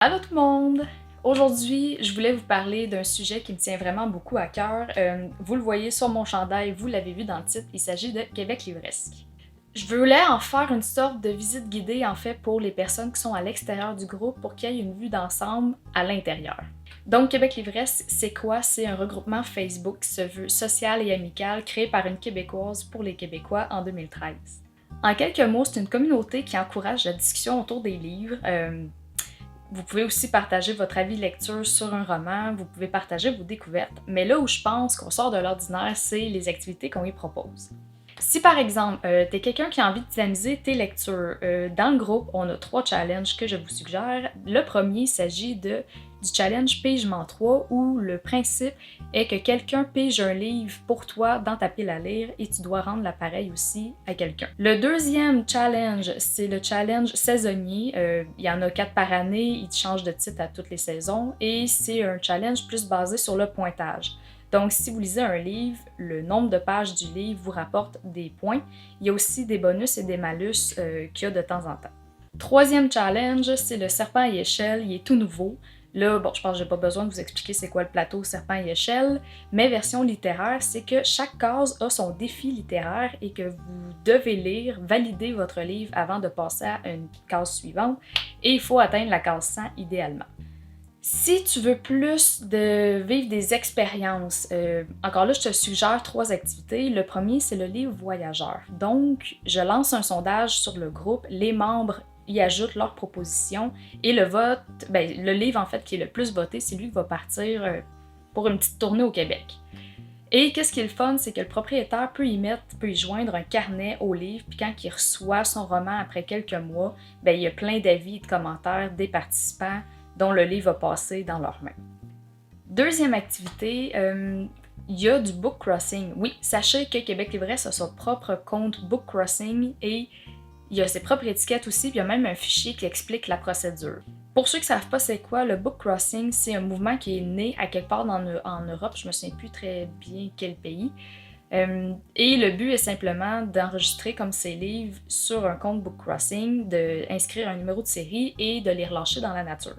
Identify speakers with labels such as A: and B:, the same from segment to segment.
A: Allô tout le monde! Aujourd'hui, je voulais vous parler d'un sujet qui me tient vraiment beaucoup à cœur. Vous le voyez sur mon chandail, vous l'avez vu dans le titre, il s'agit de Québec Livresque. Je voulais en faire une sorte de visite guidée en fait pour les personnes qui sont à l'extérieur du groupe pour qu'il y ait une vue d'ensemble à l'intérieur. Donc Québec Livresque, c'est quoi? C'est un regroupement Facebook qui se veut social et amical créé par une Québécoise pour les Québécois en 2013. En quelques mots, c'est une communauté qui encourage la discussion autour des livres. Vous pouvez aussi partager votre avis de lecture sur un roman, vous pouvez partager vos découvertes, mais là où je pense qu'on sort de l'ordinaire, c'est les activités qu'on y propose. Si par exemple, t'es quelqu'un qui a envie de dynamiser tes lectures, dans le groupe, on a 3 challenges que je vous suggère. Le premier s'agit du challenge Pigement 3 où le principe est que quelqu'un pige un livre pour toi dans ta pile à lire et tu dois rendre l'appareil aussi à quelqu'un. Le deuxième challenge, c'est le challenge saisonnier. Il y en a 4 par année, ils changent de titre à toutes les saisons et c'est un challenge plus basé sur le pointage. Donc, si vous lisez un livre, le nombre de pages du livre vous rapporte des points. Il y a aussi des bonus et des malus qu'il y a de temps en temps. Troisième challenge, c'est le serpent et échelle. Il est tout nouveau. Là, bon, je pense que j'ai pas besoin de vous expliquer c'est quoi le plateau serpent et échelle, mais version littéraire, c'est que chaque case a son défi littéraire et que vous devez lire, valider votre livre avant de passer à une case suivante et il faut atteindre la case 100 idéalement. Si tu veux plus de vivre des expériences, encore là, je te suggère 3 activités. Le premier, c'est le livre voyageur. Donc, je lance un sondage sur le groupe, les membres y ajoutent leurs propositions et le vote, le livre en fait qui est le plus voté, c'est lui qui va partir pour une petite tournée au Québec. Et qu'est-ce qui est le fun, c'est que le propriétaire peut y joindre un carnet au livre, puis quand il reçoit son roman après quelques mois, il y a plein d'avis et de commentaires des participants dont le livre va passer dans leurs mains. Deuxième activité, il y a du book crossing. Oui, sachez que Québec Livresque a son propre compte book crossing et il y a ses propres étiquettes aussi, puis il y a même un fichier qui explique la procédure. Pour ceux qui ne savent pas c'est quoi, le book crossing, c'est un mouvement qui est né à quelque part en Europe, je me souviens plus très bien quel pays. Et le but est simplement d'enregistrer comme ces livres sur un compte book crossing, d'inscrire un numéro de série et de les relâcher dans la nature.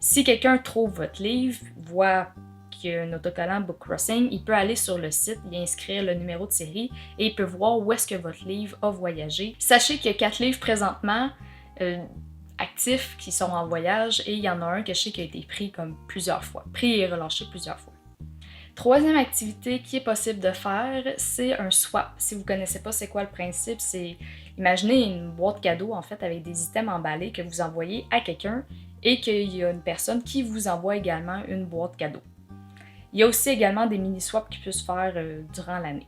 A: Si quelqu'un trouve votre livre, voit qu'il y a un autocollant book crossing, il peut aller sur le site, y inscrire le numéro de série et il peut voir où est-ce que votre livre a voyagé. Sachez qu'il y a 4 livres présentement actifs qui sont en voyage et il y en a un que je sais qui a été pris comme plusieurs fois, pris et relâché plusieurs fois. Troisième activité qui est possible de faire, c'est un swap. Si vous ne connaissez pas c'est quoi le principe, c'est imaginez une boîte cadeau en fait avec des items emballés que vous envoyez à quelqu'un et qu'il y a une personne qui vous envoie également une boîte cadeau. Il y a aussi également des mini-swaps qui peuvent se faire durant l'année.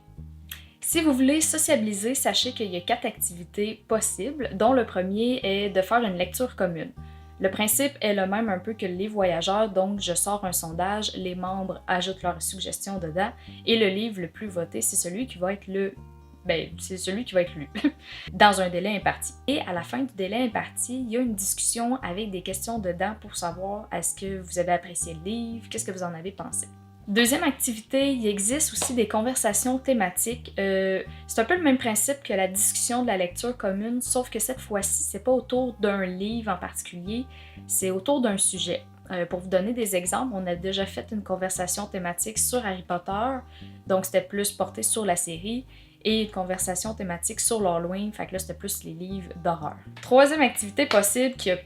A: Si vous voulez sociabiliser, sachez qu'il y a 4 activités possibles, dont le premier est de faire une lecture commune. Le principe est le même un peu que les voyageurs, donc je sors un sondage, les membres ajoutent leurs suggestions dedans, et le livre le plus voté, c'est celui qui va être lu dans un délai imparti. Et à la fin du délai imparti, il y a une discussion avec des questions dedans pour savoir est-ce que vous avez apprécié le livre, qu'est-ce que vous en avez pensé. Deuxième activité, il existe aussi des conversations thématiques. C'est un peu le même principe que la discussion de la lecture commune, sauf que cette fois-ci, c'est pas autour d'un livre en particulier, c'est autour d'un sujet. Pour vous donner des exemples, on a déjà fait une conversation thématique sur Harry Potter, donc c'était plus porté sur la série, et une conversation thématique sur l'Halloween, fait que là c'était plus les livres d'horreur. Troisième activité possible qui a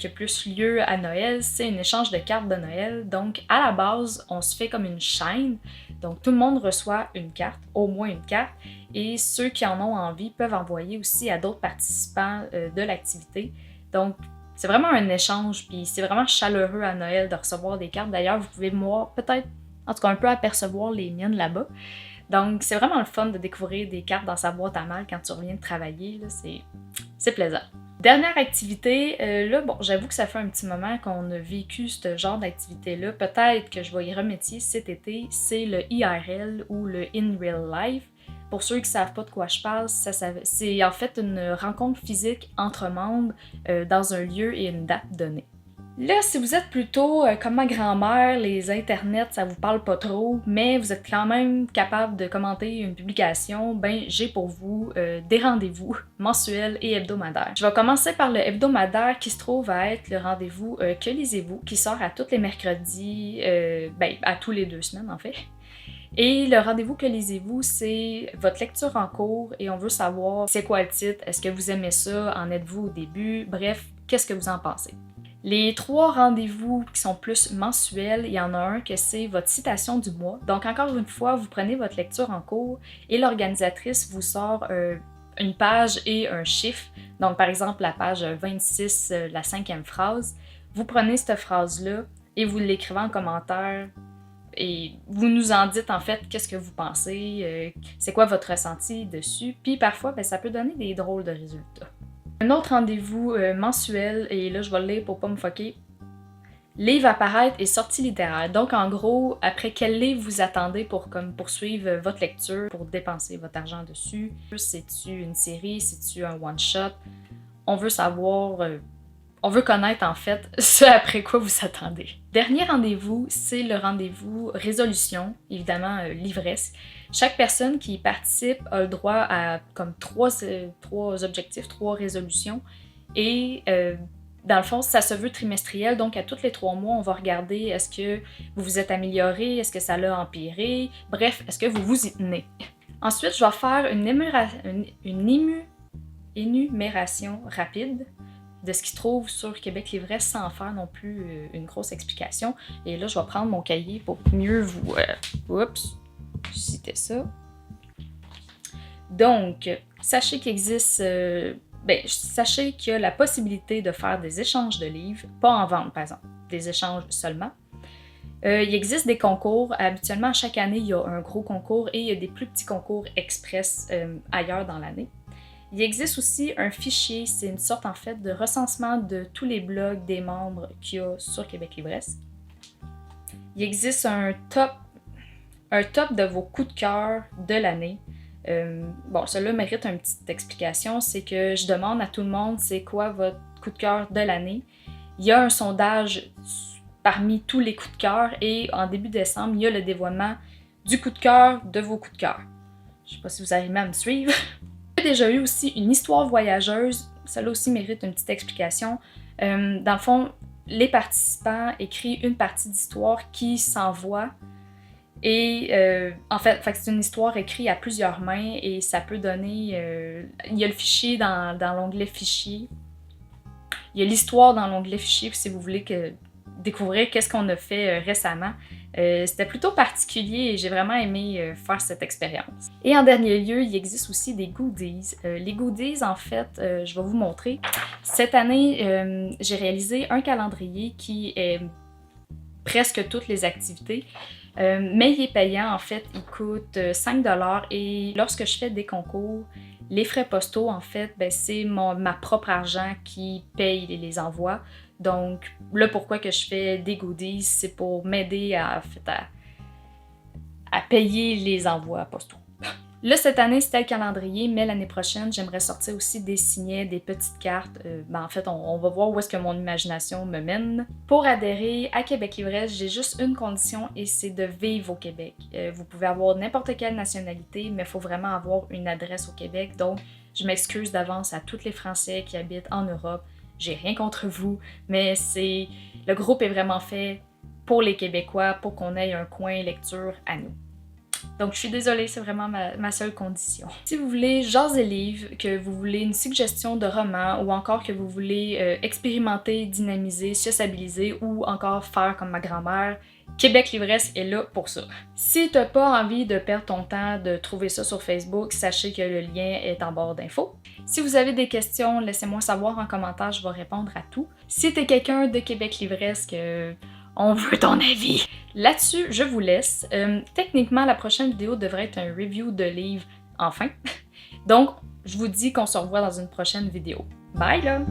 A: plus lieu à Noël, c'est un échange de cartes de Noël. Donc, à la base, on se fait comme une chaîne. Donc, tout le monde reçoit une carte, au moins une carte, et ceux qui en ont envie peuvent envoyer aussi à d'autres participants de l'activité. Donc, c'est vraiment un échange, puis c'est vraiment chaleureux à Noël de recevoir des cartes. D'ailleurs, vous pouvez voir peut-être, en tout cas un peu apercevoir les miennes là-bas. Donc, c'est vraiment le fun de découvrir des cartes dans sa boîte à mal quand tu reviens de travailler. Là, c'est plaisant. Dernière activité, j'avoue que ça fait un petit moment qu'on a vécu ce genre d'activité-là. Peut-être que je vais y remédier cet été. C'est le IRL ou le In Real Life. Pour ceux qui ne savent pas de quoi je parle, c'est en fait une rencontre physique entre membres dans un lieu et une date donnée. Là, si vous êtes plutôt comme ma grand-mère, les internets, ça vous parle pas trop, mais vous êtes quand même capable de commenter une publication, ben j'ai pour vous des rendez-vous mensuels et hebdomadaires. Je vais commencer par le hebdomadaire qui se trouve à être le rendez-vous Que lisez-vous, qui sort à tous les mercredis, ben à tous les 2 semaines en fait. Et le rendez-vous Que lisez-vous, c'est votre lecture en cours et on veut savoir c'est quoi le titre, est-ce que vous aimez ça, en êtes-vous au début, bref, qu'est-ce que vous en pensez. Les 3 rendez-vous qui sont plus mensuels, il y en a un que c'est votre citation du mois. Donc encore une fois, vous prenez votre lecture en cours et l'organisatrice vous sort une page et un chiffre. Donc par exemple la page 26, la 5e phrase. Vous prenez cette phrase-là et vous l'écrivez en commentaire et vous nous en dites en fait qu'est-ce que vous pensez, c'est quoi votre ressenti dessus. Puis parfois, ben, ça peut donner des drôles de résultats. Un autre rendez-vous mensuel, et là je vais le lire pour pas me foquer. Livre à paraître et sortie littéraire. Donc en gros, après quel livre vous attendez pour comme poursuivre votre lecture, pour dépenser votre argent dessus. C'est-tu une série, c'est-tu un one-shot? On veut savoir, on veut connaître en fait ce après quoi vous attendez. Dernier rendez-vous, c'est le rendez-vous résolution, évidemment l'ivresse. Chaque personne qui participe a le droit à comme 3 objectifs, 3 résolutions. Et dans le fond, ça se veut trimestriel, donc à tous les 3 mois, on va regarder est-ce que vous vous êtes amélioré, est-ce que ça l'a empiré, bref, est-ce que vous vous y tenez. Ensuite, je vais faire une énumération rapide de ce qui se trouve sur Québec Livresse sans faire non plus une grosse explication. Et là, je vais prendre mon cahier pour mieux vous... oups, citer ça. Donc, sachez qu'il existe... sachez qu'il y a la possibilité de faire des échanges de livres, pas en vente par exemple, des échanges seulement. Il existe des concours. Habituellement, chaque année, il y a un gros concours et il y a des plus petits concours express ailleurs dans l'année. Il existe aussi un fichier, c'est une sorte en fait de recensement de tous les blogs des membres qu'il y a sur Québec Livresse. Il existe un top de vos coups de cœur de l'année. Bon, cela mérite une petite explication, c'est que je demande à tout le monde c'est quoi votre coup de cœur de l'année. Il y a un sondage parmi tous les coups de cœur et en début décembre, il y a le dévoilement du coup de cœur de vos coups de cœur. Je sais pas si vous arrivez à me suivre. J'ai déjà eu aussi une histoire voyageuse, cela aussi mérite une petite explication. Dans le fond, les participants écrivent une partie d'histoire qui s'envoie et en fait c'est une histoire écrite à plusieurs mains et ça peut donner... il y a le fichier dans l'onglet fichier. Il y a l'histoire dans l'onglet fichier si vous voulez découvrir qu'est-ce qu'on a fait récemment. C'était plutôt particulier et j'ai vraiment aimé faire cette expérience. Et en dernier lieu, il existe aussi des goodies. Les goodies, en fait, je vais vous montrer. Cette année, j'ai réalisé un calendrier qui est presque toutes les activités. Mais il est payant, en fait, il coûte 5$ et lorsque je fais des concours, les frais postaux, en fait, ben, c'est ma propre argent qui paye les envois. Donc, là, pourquoi que je fais des goodies, c'est pour m'aider à payer les envois postaux. Là, cette année, c'était le calendrier, mais l'année prochaine, j'aimerais sortir aussi des signets, des petites cartes. En fait, on va voir où est-ce que mon imagination me mène. Pour adhérer à Québec Livresse, j'ai juste une condition et c'est de vivre au Québec. Vous pouvez avoir n'importe quelle nationalité, mais il faut vraiment avoir une adresse au Québec. Donc, je m'excuse d'avance à tous les Français qui habitent en Europe. J'ai rien contre vous, mais le groupe est vraiment fait pour les Québécois, pour qu'on ait un coin lecture à nous. Donc, je suis désolée, c'est vraiment ma seule condition. Si vous voulez jaser livre, que vous voulez une suggestion de roman ou encore que vous voulez expérimenter, dynamiser, sociabiliser ou encore faire comme ma grand-mère, Québec Livresse est là pour ça. Si t'as pas envie de perdre ton temps de trouver ça sur Facebook, sachez que le lien est en barre d'infos. Si vous avez des questions, laissez-moi savoir en commentaire, je vais répondre à tout. Si t'es quelqu'un de Québec Livresse on veut ton avis. Là-dessus, je vous laisse. Techniquement, la prochaine vidéo devrait être un review de livre, enfin. Donc, je vous dis qu'on se revoit dans une prochaine vidéo. Bye là!